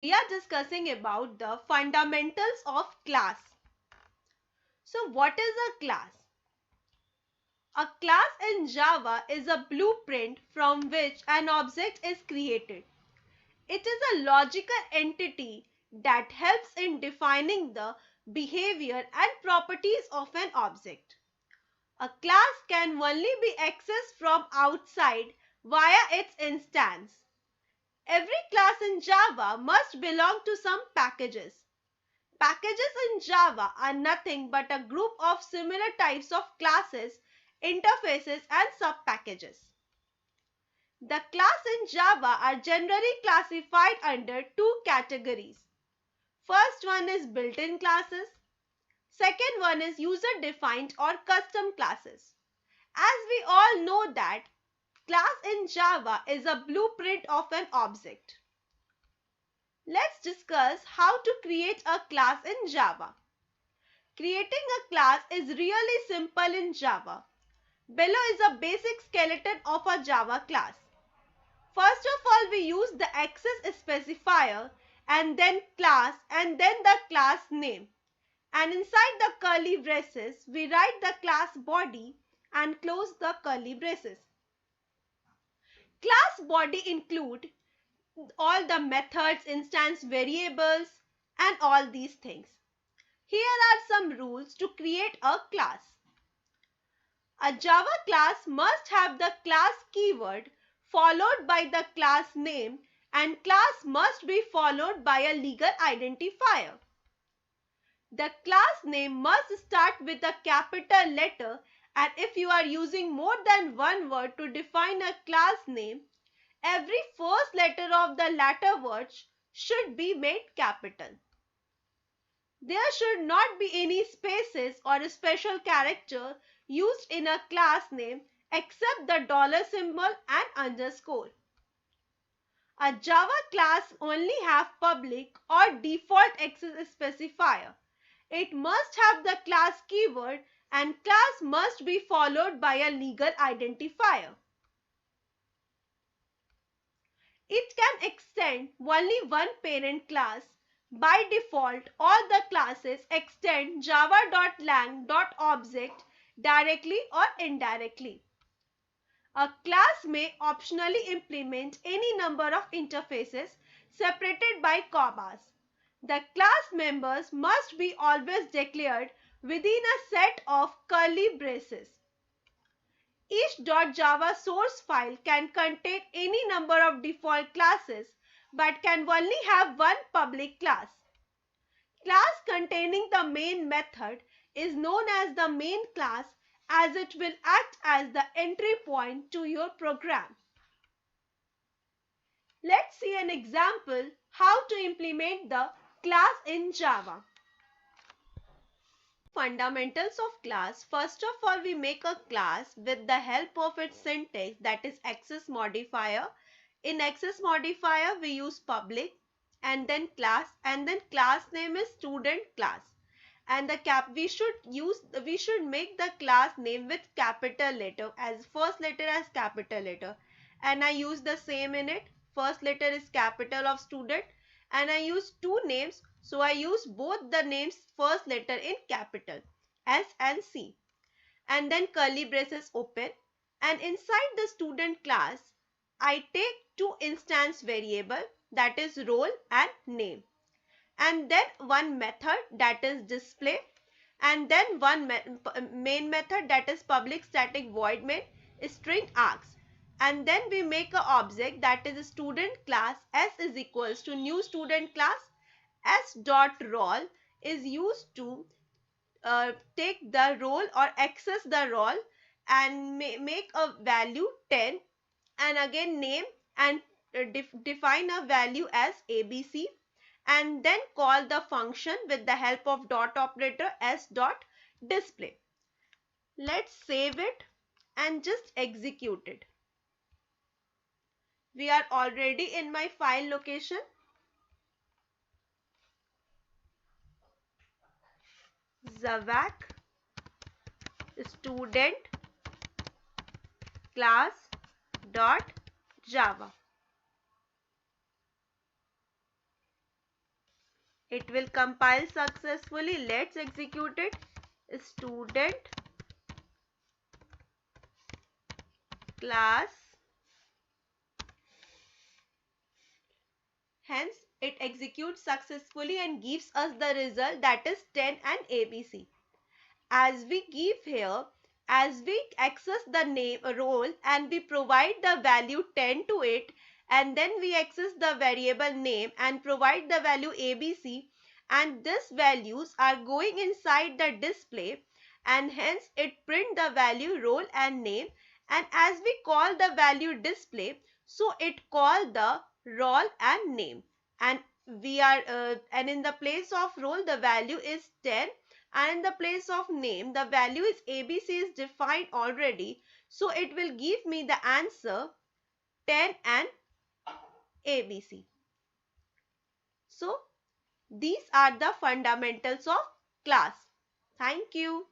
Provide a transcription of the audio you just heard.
We are discussing about the fundamentals of class. So what is a class? A class in Java is a blueprint from which an object is created. It is a logical entity that helps in defining the behavior and properties of an object. A class can only be accessed from outside via its instance. Every class in Java must belong to some packages. Packages in Java are nothing but a group of similar types of classes, interfaces, and subpackages. The class in Java are generally classified under two categories. First one is built-in classes. Second one is user-defined or custom classes. As we all know that class in Java is a blueprint of an object. Let's discuss how to create a class in Java. Creating a class is really simple in Java. Below is a basic skeleton of a Java class. First of all, we use the access specifier and then class and then the class name. And inside the curly braces, we write the class body and close the curly braces. Class body include all the methods, instance variables, and all these things. Here are some rules to create a class. A Java class must have the class keyword followed by the class name, and class must be followed by a legal identifier. The class name must start with a capital letter, and if you are using more than one word to define a class name, every first letter of the latter word should be made capital. There should not be any spaces or a special character used in a class name except the dollar symbol and underscore. A Java class only have public or default access specifier. It must have the class keyword and class must be followed by a legal identifier. It can extend only one parent class. By default, all the classes extend java.lang.object directly or indirectly. A class may optionally implement any number of interfaces separated by commas. The class members must be always declared within a set of curly braces. Each .java source file can contain any number of default classes but can only have one public class. Class containing the main method is known as the main class as it will act as the entry point to your program. Let's see an example how to implement the class in Java. Fundamentals of class. First of all, we make a class with the help of its syntax, that is access modifier. In access modifier, we use public and then class name is student class. And we should make the class name with capital letter, as first letter as capital letter. And I use the same in it. First letter is capital of student, and I use two names, so I use both the names first letter in capital, S and C. And then curly braces open, and inside the student class I take two instance variable, that is roll and name, and then one method, that is display, and then one main method, that is public static void main string args. And then we make a object, that is a student class. S is equals to new student class. S dot roll is used to take the roll or access the roll and make a value 10, and again name and define a value as ABC, and then call the function with the help of dot operator s dot display. Let's save it and just execute it. We are already in my file location. Zavak student class dot java. It will compile successfully. Let's execute it. Student class. Hence, it executes successfully and gives us the result, that is 10 and ABC. As we give here, as we access the name role and we provide the value 10 to it, and then we access the variable name and provide the value ABC, and these values are going inside the display, and hence it print the value role and name. And as we call the value display, so it call the role and name, and we are and in the place of role the value is 10, and in the place of name the value is ABC is defined already, so it will give me the answer 10 and ABC. So these are the fundamentals of class. Thank you.